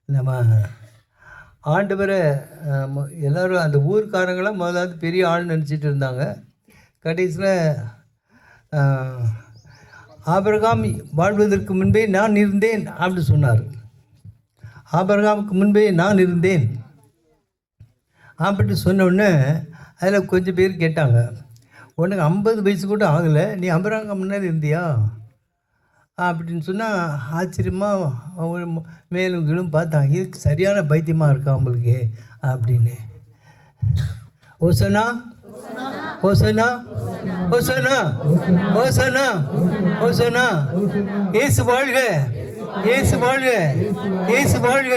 நம்ம ஆண்டவரை எல்லோரும் அந்த ஊர்க்காரங்களாம் முதலாவது பெரிய ஆள் நினச்சிட்டு இருந்தாங்க. கடைசியில் ஆபிரகாம் வாழ்வதற்கு முன்பே நான் இருந்தேன் அப்படி சொன்னார். ஆபிரகாமுக்கு முன்பே நான் இருந்தேன் அப்படி சொன்னோடனே அதில் கொஞ்சம் பேர் கேட்டாங்க, உனக்கு 50 வயசு கூட ஆகலை, நீ ஆபிரகாம் முன்னாடி இருந்தியா அப்படின்னு சொன்னால் ஆச்சரியமாக அவங்க மேலும் கீழும் பார்த்தாங்க. இதுக்கு சரியான பைத்தியமாக இருக்கா அவங்களுக்கு அப்படின்னு. ஓசனா ஓசனா ஓசனா ஓசனா ஓசனா, இயேசு வாழ்க, இயேசு வாழ்க, இயேசு வாழ்க,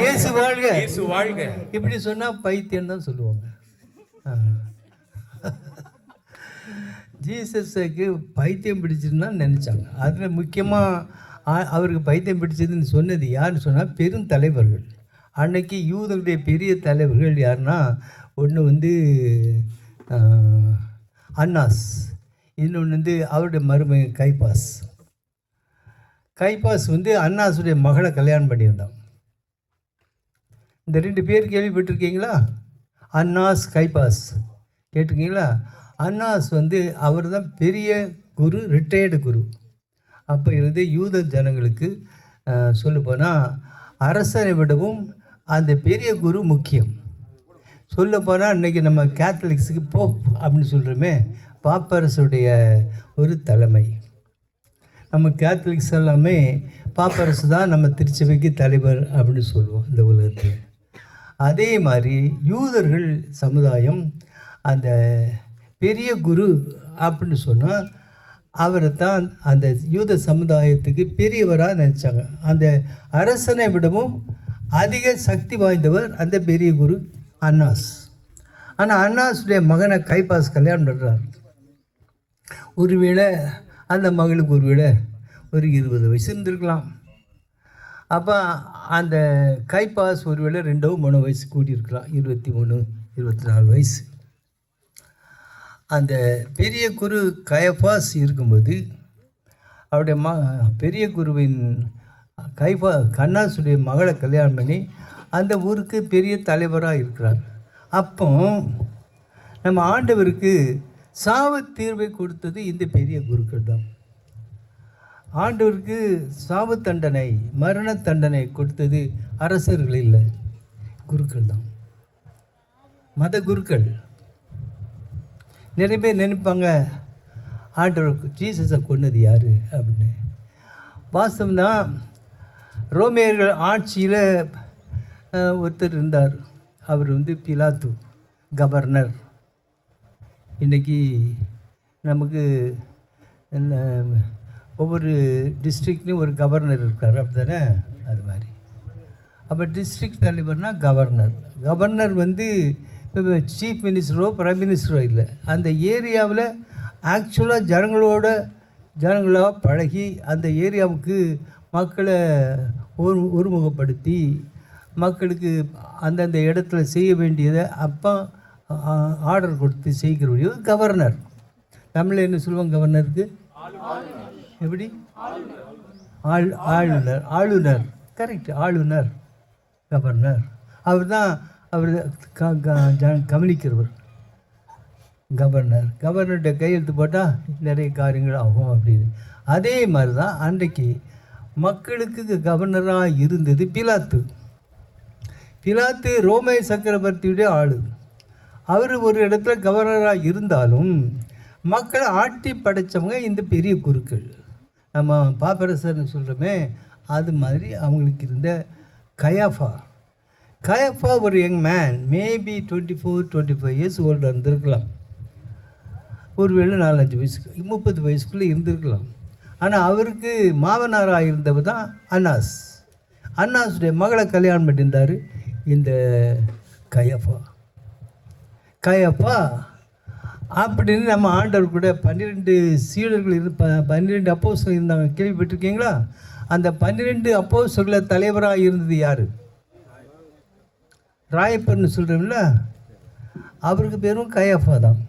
இயேசு வாழ்க, இயேசு வாழ்க. இப்படி சொன்னால் பைத்தியம் தான் சொல்லுவாங்க. ஜீசஸுக்கு பைத்தியம் பிடிச்சிருந்தா நினச்சாங்க. அதில் முக்கியமாக அவருக்கு பைத்தியம் பிடிச்சதுன்னு சொன்னது யாருன்னு சொன்னால் பெருந்தலைவர்கள். அன்னைக்கு யூதருடைய பெரிய தலைவர்கள் யாருன்னா, ஒன்று அன்னாஸ், இன்னொன்று அவருடைய மருமகன் கைபாஸ். கைபாஸ் அன்னாஸுடைய மகளை கல்யாணம் பண்ணியிருந்தான். இந்த 2 பேர் கேள்விப்பட்டிருக்கீங்களா? அன்னாஸ், கைபாஸ் கேட்டிருக்கீங்களா? அன்னாஸ் அவர் தான் பெரிய குரு, ரிட்டையர்டு குரு. அப்போ இருந்து யூத ஜனங்களுக்கு சொல்லப்போனால் அரசனை விடவும் அந்த பெரிய குரு முக்கியம். சொல்லப்போனால் இன்றைக்கி நம்ம கேத்தலிக்ஸுக்கு போப் அப்படின்னு சொல்கிறோமே, பாப்பரசுடைய ஒரு தலைமை. நம்ம கேத்தலிக்ஸ் எல்லாமே பாப்பரசு தான் நம்ம திருச்சபைக்கு தலைவர் அப்படின்னு சொல்லுவோம் இந்த உலகத்தில். அதே மாதிரி யூதர்கள் சமுதாயம் அந்த பெரிய குரு அப்படின்னு சொன்னால் அவரை தான் அந்த யூத சமுதாயத்துக்கு பெரியவராக நினச்சாங்க. அந்த அரசனை விடவும் அதிக சக்தி வாய்ந்தவர் அந்த பெரிய குரு அன்னாஸ். ஆனால் அன்னாஸுடைய மகனை கைபாஸ் கல்யாணம் பண்ணுறார். ஒருவேளை அந்த மகளுக்கு ஒருவேளை ஒரு 20 வயசு இருந்திருக்கலாம். அப்போ அந்த கைபாஸ் ஒருவேளை 2-3 வயசு கூடியிருக்கலாம், 23, 24 வயசு. அந்த பெரிய குரு கயபாஸ் இருக்கும்போது அவருடைய பெரிய குருவின் அன்னாஸுடைய மகளை கல்யாணம் பண்ணி அந்த ஊருக்கு பெரிய தலைவராக இருக்கிறார். அப்போ நம்ம ஆண்டவருக்கு சாவு தீர்வை கொடுத்தது இந்த பெரிய குருக்கள் தான். ஆண்டவருக்கு சாவு தண்டனை, மரண தண்டனை கொடுத்தது அரசர்கள் இல்லை, குருக்கள் தான், மத குருக்கள். நிறைய பேர் நினைப்பாங்க ஆண்டவருக்கு ஜீசஸை கொன்னது யார் அப்படின்னு. வாஸ்தவம்தான். ரோமியர்கள் ஆட்சியில் ஒருத்தர் இருந்தார். அவர் பிலாத்து கவர்னர். இன்றைக்கி நமக்கு ஒவ்வொரு டிஸ்ட்ரிக்ட்லேயும் ஒரு கவர்னர் இருக்கார், அப்படி தானே? அது மாதிரி. அப்போ டிஸ்ட்ரிக்ட் தலைவர்னால் கவர்னர். கவர்னர் சீஃப் மினிஸ்டரோ பிரைம் மினிஸ்டரோ இல்லை, அந்த ஏரியாவில் ஆக்சுவலாக ஜனங்களோட பழகி அந்த ஏரியாவுக்கு மக்களை ஒருமுகப்படுத்தி மக்களுக்கு அந்தந்த இடத்துல செய்ய வேண்டியதை அப்போ ஆர்டர் கொடுத்து செய்கிற கவர்னர். தமிழில் என்ன சொல்லுவாங்க கவர்னருக்கு? எப்படி? ஆளுநர். ஆளுநர், கரெக்ட், ஆளுநர், கவர்னர். அவர் கவனிக்கிறவர் கவர்னர். கவர்னர்கிட்ட கையெழுத்து போட்டால் நிறைய காரியங்கள் ஆகும் அப்படின்னு. அதே மாதிரி தான் அன்றைக்கு மக்களுக்கு கவர்னராக இருந்தது பிலாத்து. பிலாத்து ரோமை சக்கரவர்த்தியுடைய ஆள். அவர் ஒரு இடத்துல கவர்னராக இருந்தாலும் மக்களை ஆட்டி படைத்தவங்க இந்த பெரிய குருக்கள். நம்ம பாப்பரசர்னு சொல்கிறோமே, அது மாதிரி அவங்களுக்கு இருந்த கயஃபா ஒரு young man, maybe 24-25 years old இருந்திருக்கலாம். ஒருவேளை 4-5 வயசுக்கு 30 வயசுக்குள்ளே இருந்திருக்கலாம். ஆனால் அவருக்கு மாமனாராக இருந்தவர் தான் அன்னாஸ். அன்னாஸுடைய மகளை கல்யாணம் பண்ணியிருந்தார் இந்த கயஃபா அப்படின்னு. நம்ம ஆண்டவர் கூட 12 சீடர்கள் 12 அப்போஸ்தலர்கள் இருந்தாங்க, கேள்விப்பட்டிருக்கீங்களா? அந்த 12 அப்போஸ்தலர்களை தலைவராக இருந்தது யார்? ராயப்பர்னு சொல்கிறோம்ல, அவருக்கு பேரும் கயஃபா தான்.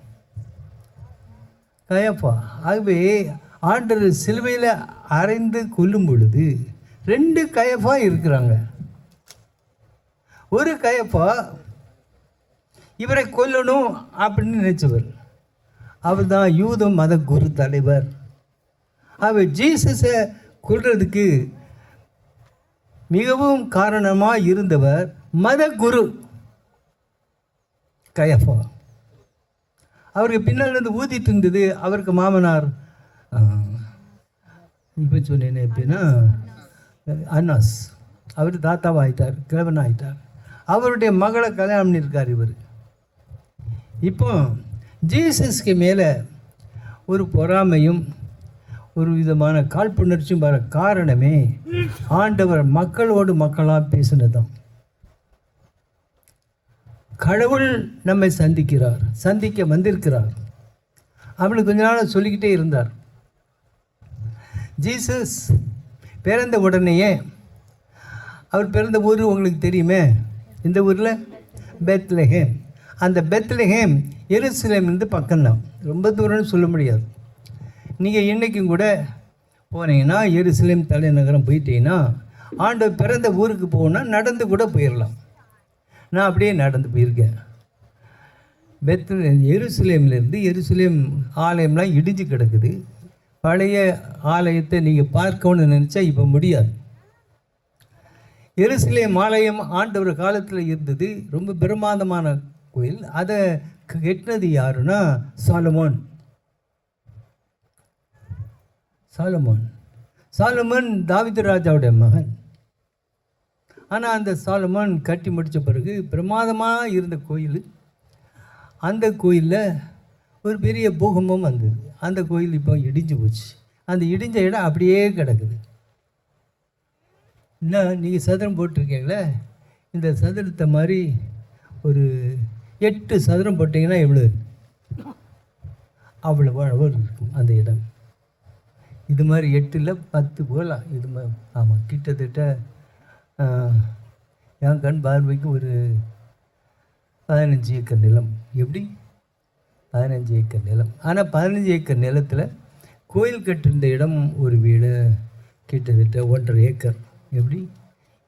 ஆகவே ஆண்டவர் சிலுவையில் அறைந்து கொல்லும் பொழுது 2 கயஃபா இருக்கிறாங்க. ஒரு கயப்பா இவரை கொல்லணும் அப்படின்னு நினைச்சவர். அவர் தான் யூத மத குரு தலைவர். அவர் ஜீசஸை கொல்றதுக்கு மிகவும் காரணமாக இருந்தவர் மத குரு கயப்பா. அவருக்கு பின்னால் இருந்து ஊதிட்டு இருந்தது அவருக்கு மாமனார். இப்போ சொன்னேன் எப்படின்னா அன்னாஸ். அவர் தாத்தாவாக ஆயிட்டார், கிழவன் ஆயிட்டார். அவருடைய மகளை கல்யாணம் பண்ணியிருக்கார் இவர். இப்போ ஜீசஸ்க்கு மேலே ஒரு பொறாமையும் ஒரு விதமான காழ்ப்புணர்ச்சியும் வர காரணமே ஆண்டவர் மக்களோடு மக்களாக பேசினதான். கடவுள் நம்மை சந்திக்க வந்திருக்கிறார். அவனுக்கு கொஞ்ச நாள் சொல்லிக்கிட்டே இருந்தார். ஜீசஸ் பிறந்த உடனேயே, அவர் பிறந்த ஊர் உங்களுக்கு தெரியுமே, இந்த ஊரில் பெத்லஹேம். அந்த பெத்லஹேம் எருசலேம்லேருந்து பக்கம்தான், ரொம்ப தூரம்னு சொல்ல முடியாது. நீங்கள் இன்றைக்கும் கூட போனீங்கன்னா எருசலேம் தலைநகரம் போயிட்டீங்கன்னா ஆண்டவர் பிறந்த ஊருக்கு போனால் நடந்து கூட போயிடலாம். நான் அப்படியே நடந்து போயிருக்கேன். எருசலேம்லேருந்து எருசலேம் ஆலயம்லாம் இடிஞ்சு கிடக்குது. பழைய ஆலயத்தை நீங்கள் பார்க்கணும்னு நினச்சா இப்போ முடியாது. எருசலேம் ஆலயம் ஆண்டவர் காலத்தில் இருந்தது, ரொம்ப பிரமாதமான கோயில். அதை கெட்டினது யாருன்னா சாலமோன். தாவீது ராஜாவுடைய மகன். ஆனால் அந்த சாலமோன் கட்டி முடித்த பிறகு பிரமாதமாக இருந்த கோயில், அந்த கோயிலில் ஒரு பெரிய பூகம்பம் வந்தது. அந்த கோயில் இப்போ இடிஞ்சு போச்சு. அந்த இடிஞ்ச இடம் அப்படியே கிடக்குது. என்ன நீங்கள் சதுரம் போட்டிருக்கீங்களே, இந்த சதுரத்தை மாதிரி ஒரு 8 சதுரம் போட்டிங்கன்னா எவ்வளோ அவ்வளோ அளவு இருக்கும் அந்த இடம். இது மாதிரி 8 10 போகலாம். இது மாதிரி ஆமாம், கிட்டத்தட்ட என் கண் பார்வைக்கு ஒரு 15 ஏக்கர் நிலம். எப்படி 15 ஏக்கர் நிலம். ஆனால் 15 ஏக்கர் நிலத்தில் கோயில் கட்டிருந்த இடம் ஒரு வீடு கிட்டத்தட்ட 1.5 ஏக்கர். எப்படி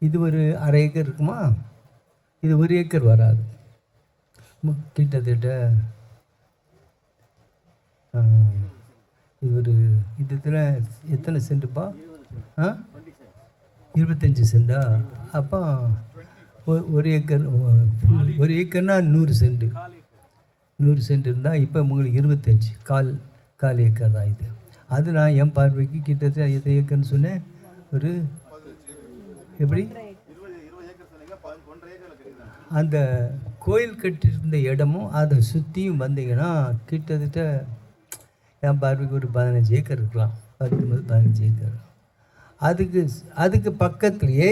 இது ஒரு 1/2 ஏக்கர் இருக்குமா? இது 1 ஏக்கர் வராது. கிட்டத்தட்ட இது ஒரு இதில் எத்தனை சென்ட்டுப்பா? 25 சென்டா? அப்போ 1 ஏக்கர், 1 ஏக்கர்னா 100 சென்ட்டு. 100 சென்ட் இருந்தால் இப்போ உங்களுக்கு 25 கால் ஏக்கர் தான் இது. அது நான் என் பார்வைக்கு கிட்டத்தட்ட எத்தனை ஏக்கர்னு சொன்னேன்? ஒரு எப்படி அந்த கோயில் கட்டியிருந்த இடமும் அதை சுற்றியும் வந்தீங்கன்னா கிட்டத்தட்ட என் பார்வைக்கு ஒரு 15 ஏக்கர் இருக்கலாம். 15 ஏக்கர். அதுக்கு பக்கத்துலேயே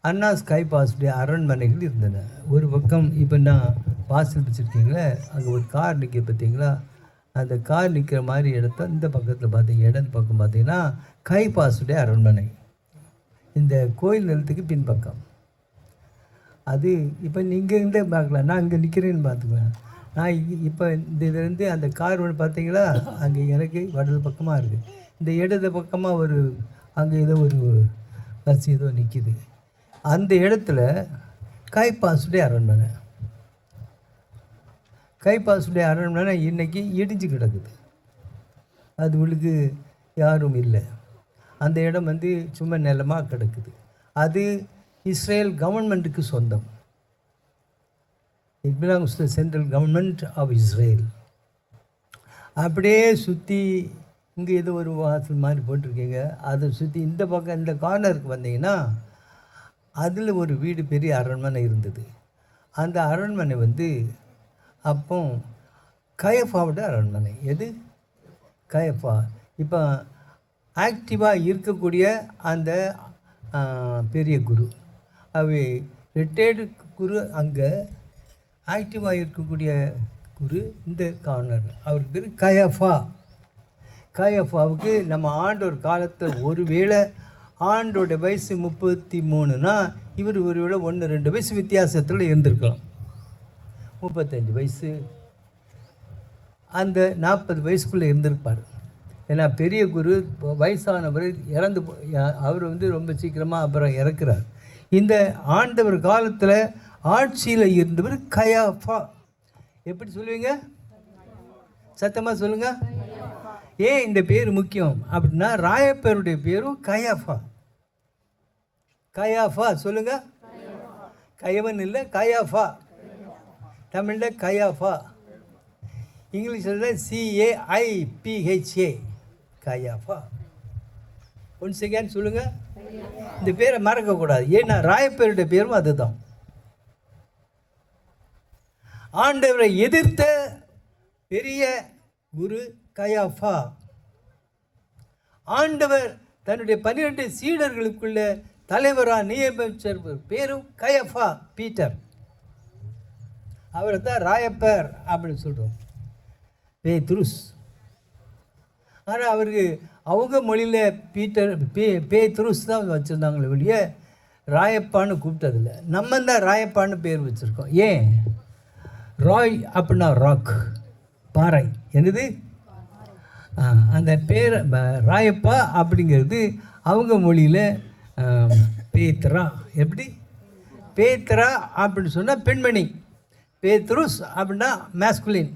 அன்னாஸ் கைபாஸுடைய அரண்மனைகள் இருந்தன. ஒரு பக்கம் இப்போ நான் வாசல் வச்சுருக்கீங்களே, அங்கே ஒரு கார் நிற்க பார்த்தீங்களா? அந்த கார் நிற்கிற மாதிரி இடத்த இந்த பக்கத்தில் பார்த்தீங்க, இடது பக்கம் பார்த்தீங்கன்னா கைபாஸுடைய அரண்மனை. இந்த கோயில் நிலத்துக்கு பின்பக்கம். அது இப்போ நீங்கள் இருந்தே பார்க்கலாம். நான் இங்கே நிற்கிறேன்னு பார்த்துக்குவேன். நான் இப்போ இந்த இதுலேருந்து அந்த கார் ஒன்று பார்த்தீங்களா, அங்கே எனக்கு வடது பக்கமாக இருக்குது. இந்த இடது பக்கமாக ஒரு அங்கே ஏதோ ஒரு பஸ் ஏதோ நிற்கிது. அந்த இடத்துல கைபாஸுடைய அரண்மனை. கைபாஸுடைய அரண்மனை இன்றைக்கி இடிஞ்சு கிடக்குது. அது உங்களுக்கு யாரும் இல்லை. அந்த இடம் வந்து சும்மா நிலமாக கிடக்குது. அது இஸ்ரேல் கவர்மெண்ட்டுக்கு சொந்தம். It belongs to central government of Israel. அப்படியே சுற்றி இங்கே ஏதோ ஒரு வாசல் மாதிரி போட்டிருக்கீங்க. அதை சுற்றி இந்த பக்கம் இந்த கார்னருக்கு வந்தீங்கன்னா அதில் ஒரு வீடு, பெரிய அரண்மனை இருந்தது. அந்த அரண்மனை வந்து அப்போ கயஃபாவோட அரண்மனை. எது? கயஃபா. இப்போ ஆக்டிவாக இருக்கக்கூடிய அந்த பெரிய குரு, அவை ரிட்டையர்டு குரு. அங்கே ஆக்டிவாக இருக்கக்கூடிய குரு இந்த கார்னர். அவருக்கு பேர் கயஃபா. கயஃபாவுக்கு நம்ம ஆண்டோர் காலத்தில் ஒருவேளை ஆண்டோட வயசு 33னா இவர் ஒருவேளை 1-2 வயசு வித்தியாசத்தில் இருந்திருக்கலாம். 35 வயசு, அந்த 40 வயசுக்குள்ளே இருந்திருப்பார். ஏன்னா பெரிய குரு வயசானவர் அவர் வந்து ரொம்ப சீக்கிரமாக அப்புறம் இறக்குறார். இந்த ஆண்டவர் காலத்தில் ஆட்சியில் இருந்தவர் கயாஃபா. எப்படி சொல்லுவீங்க? சத்தமாக சொல்லுங்க. ஏன் இந்த பேர் முக்கியம் அப்படின்னா, ராயப்பருடைய பேரும் கயாஃபா. கயாஃபா சொல்லுங்க. கயவன் இல்லை, கயாஃபா. தமிழில் கயாஃபா, இங்கிலீஷில் CAIPHA, கயாஃபா. ஒன்ஸ் அகேன் சொல்லுங்க. இந்த பேரை மறக்கக்கூடாது, ஏன்னா ராயப்பேருடைய பேரும் அதுதான். ஆண்டவரை எதிர்த்த பெரிய குரு கயாஃபா. ஆண்டவர் தன்னுடைய 12 சீடர்களுக்குள்ள தலைவராக நியமிச்ச பேரும் கயாஃபா, பீட்டர். அவரை தான் ராயப்பர் அப்படின்னு சொல்கிறோம், பேதுருஸ். ஆனால் அவருக்கு அவங்க மொழியில் பீட்டர் பேதுருஸ் தான் வச்சுருந்தாங்களே வெளிய ராயப்பான்னு கூப்பிட்டதில்லை. நம்ம தான் ராயப்பான்னு பேர் வச்சுருக்கோம். ஏன்? ராய் அப்படின்னா ராக், பாறை. என்னது? அந்த பேர் ராயப்பா அப்படிங்கிறது அவங்க மொழியில் பேத்ரா. எப்படி? பேத்ரா அப்படின்னு சொன்னால் பெண்மணி, பேத்ருஸ் அப்படின்னா மேஸ்குலின்,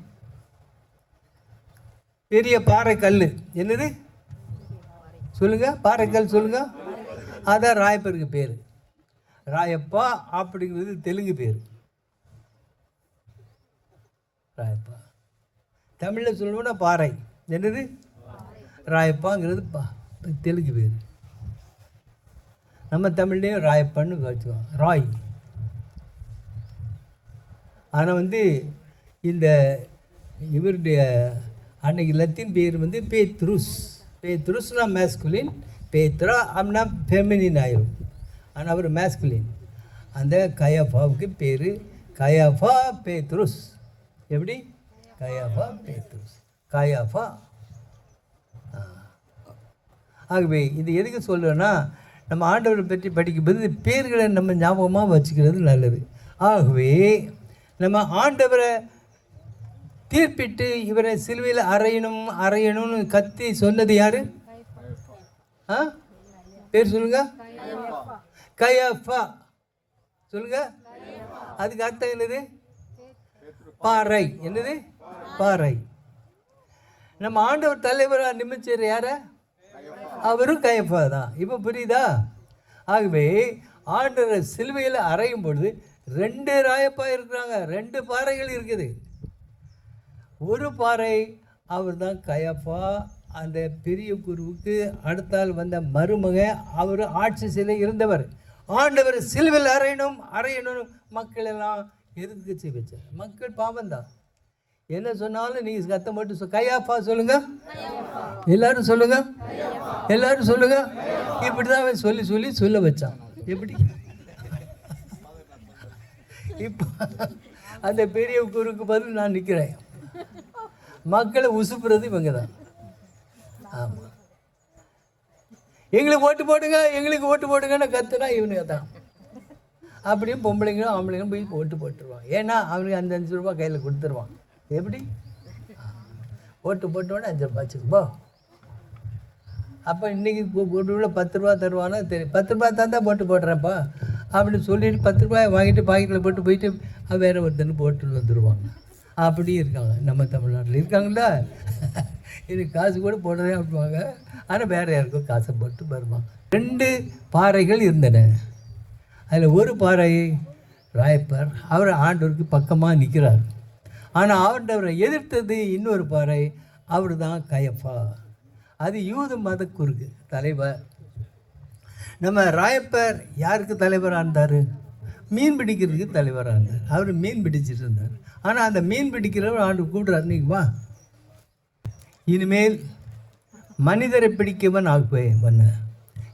பெரிய பாறை கல். என்னது சொல்லுங்க? பாறைக்கல் சொல்லுங்க. அதான் ராயப்பருக்கு பேர். ராயப்பா அப்படிங்கிறது தெலுங்கு பேர். ராயப்பா தமிழில் சொல்லணும்னா பாறை. என்னது? ராயப்பாங்கிறது தெலுங்கு பேர். நம்ம தமிழ்லேயும் ராயப்பான்னு வச்சுக்கோம், ராய். ஆனால் இந்த இவருடைய அன்னைக்கு லத்தீன் பேர் பேத்ருஸ். பேத்ருஸ்னா மேஸ்குலின், பேத்ரா அப்படின்னா ஃபெமினின் ஆயிரும். ஆனால் அவர் மேஸ்குலின். அந்த கயாஃபாவுக்கு பேர் கயாஃபா பேத்ருஸ். எப்படி? கயாஃபா பேத்ருஸ், கயாஃபா. ஆகவே இது எதுக்கு சொல்கிறேன்னா, நம்ம ஆண்டவரை பற்றி படிக்கும்போது பேர்களை நம்ம ஞாபகமாக வச்சுக்கிறது நல்லது. ஆகவே நம்ம ஆண்டவரை தீர்ப்பிட்டு இவரை சிலுவையில் அறையணும்னு கத்தி சொன்னது யாரு? பேர் சொல்லுங்க. கயாஃபா சொல்லுங்க. அதுக்கு அர்த்தம் என்னது? பாறை. என்னது? பாறை. நம்ம ஆண்டவர் தலைவராக நிமிச்சர் யார? அவரும் கயாஃபா தான். இப்போ புரியுதா? ஆகவே ஆண்டவரை சிலுவையில் அறையும் பொழுது 2 ராயப்பா இருக்கிறாங்க, 2 பாறைகள் இருக்குது. ஒரு பாறை அவர் தான் கயாஃபா. அந்த பெரிய குருவுக்கு அடுத்தால் வந்த மருமக, அவர் ஆட்சி செய்ய இருந்தவர். ஆண்டவர் சிலுவையில் அறையணும் மக்கள் எல்லாம் எதிர்த்து வச்சார். மக்கள் பாவம்தான், என்ன சொன்னாலும் நீங்கள் கத்த மட்டும் கயாஃபா சொல்லுங்க. எல்லாரும் சொல்லுங்க, எல்லாரும் சொல்லுங்க. இப்படி தான் அவன் சொல்லி சொல்ல வச்சான். எப்படி? இப்போ அந்த பெரிய குருக்கு பதில் நான் நிற்கிறேன். மக்களை உசுப்புறது இவங்க தான். ஆமாம், எங்களுக்கு ஓட்டு போடுங்க, எங்களுக்கு ஓட்டு போடுங்கன்னு கத்துனா இவனுங்க தான். அப்படியும் பொம்பளைங்களும் ஆம்பளைங்களும் போய் ஓட்டு போட்டுருவான். ஏன்னா அவனுக்கு அந்த 5 ரூபா கையில் கொடுத்துருவான். எப்படி? ஓட்டு போட்டோன்னே 5 ரூபா வச்சுக்கப்போ. அப்போ இன்றைக்கி ஒரு 10 ரூபா தருவானா தெரியும். 10 ரூபா தான் போட்டு போடுறேன்ப்பா அப்படின்னு சொல்லிட்டு 10 ரூபாய் வாங்கிட்டு பாக்கெட்டில் போட்டு போயிட்டு வேறு ஒருத்தன்னு போட்டு வந்துடுவாங்க. அப்படி இருக்காங்க நம்ம தமிழ்நாட்டில் இருக்காங்களா. இது காசு கூட போடுறேன் அப்படிவாங்க, ஆனால் வேறு யாருக்கும் காசை போட்டு வருவாங்க. 2 பாறைகள் இருந்தன. அதில் ஒரு பாறை ராயப்பர், அவர் ஆண்டவருக்கு பக்கமாக நிற்கிறார். ஆனால் ஆண்டவரை எதிர்த்தது இன்னொரு பாறை, அவர் தான் கயாஃபா. அது யூத மத குருக்கு தலைவர். நம்ம ராயப்பர் யாருக்கு தலைவராக இருந்தார்? மீன் பிடிக்கிறதுக்கு தலைவராக இருந்தார். அவர் மீன் பிடிச்சிட்டு இருந்தார். ஆனால் அந்த மீன் பிடிக்கிறவர் ஆண்டு கூப்பிட்றாரு, நீ வா, இனிமேல் மனிதரை பிடிக்கவன் ஆக்குவேன் பண்ண,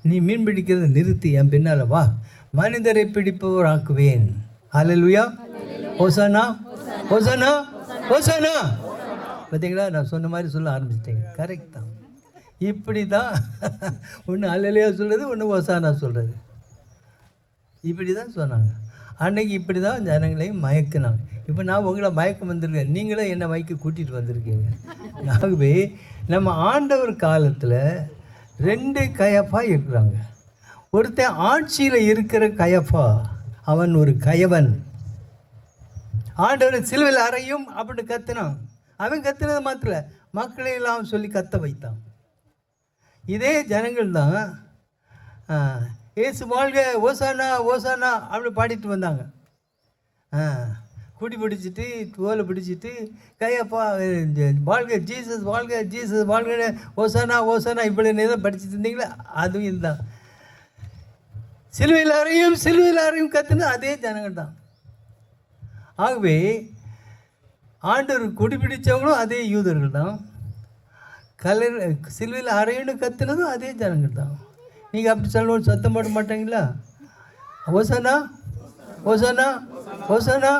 நீ மீன் பிடிக்கிறத நிறுத்தி என் பின்னால் வா, மனிதரை பிடிப்பவர் ஆக்குவேன். ஹல்லேலூயா, ஹோசானா, ஹோசானா, ஹோசானா. பார்த்தீங்களா, நான் சொன்ன மாதிரி சொல்ல ஆரம்பிச்சிட்டேங்க. கரெக்ட் தான். இப்படி தான் ஒன்று ஹல்லேலூயா சொல்கிறது, ஒன்று ஹோசானா சொல்கிறது. இப்படி தான் சொன்னாங்க அன்னைக்கு. இப்படி தான் ஜனங்களையும் மயக்குனாங்க. இப்போ நான் உங்களை மயக்கம் வந்திருக்கேன், நீங்களும் என்னை மயக்க கூட்டிகிட்டு வந்திருக்கீங்க. ஆகவே நம்ம ஆண்டவர் காலத்தில் 2 கயாஃபா இருக்கிறாங்க. ஒருத்தன் ஆட்சியில் இருக்கிற கயப்பா, அவன் ஒரு கயவன். ஆண்டவர் சிலுவையில் அறையும் அப்படின்னு கத்துனான். அவன் கத்துனது மாத்திர மக்களை எல்லாம் சொல்லி கத்த வைத்தான். இதே ஜனங்கள் தான் ஏசு வாழ்க ஓசானா ஓசானா அப்படி பாடிட்டு வந்தாங்க. குடி பிடிச்சிட்டு தோலை பிடிச்சிட்டு கையப்பா வாழ்க ஜீசஸ் வாழ்க ஜீசஸ் வாழ்க ஓசானா ஓசானா இப்படி தான் படிச்சுட்டு இருந்தீங்களா? அதுவும் இதுதான். சிலுவையில் அறையும் கத்துன்னு அதே ஜனங்கள் தான். ஆகவே ஆண்டவர் குடி பிடித்தவங்களும் அதே யூதர்கள் தான். சிலுவையில் அறையுன்னு கத்துனதும் அதே ஜனங்கள் தான். நீங்கள் அப்படி சொல்லணும் சத்தம் போட மாட்டீங்களா? ஓசானா ஓசானா ஓசானா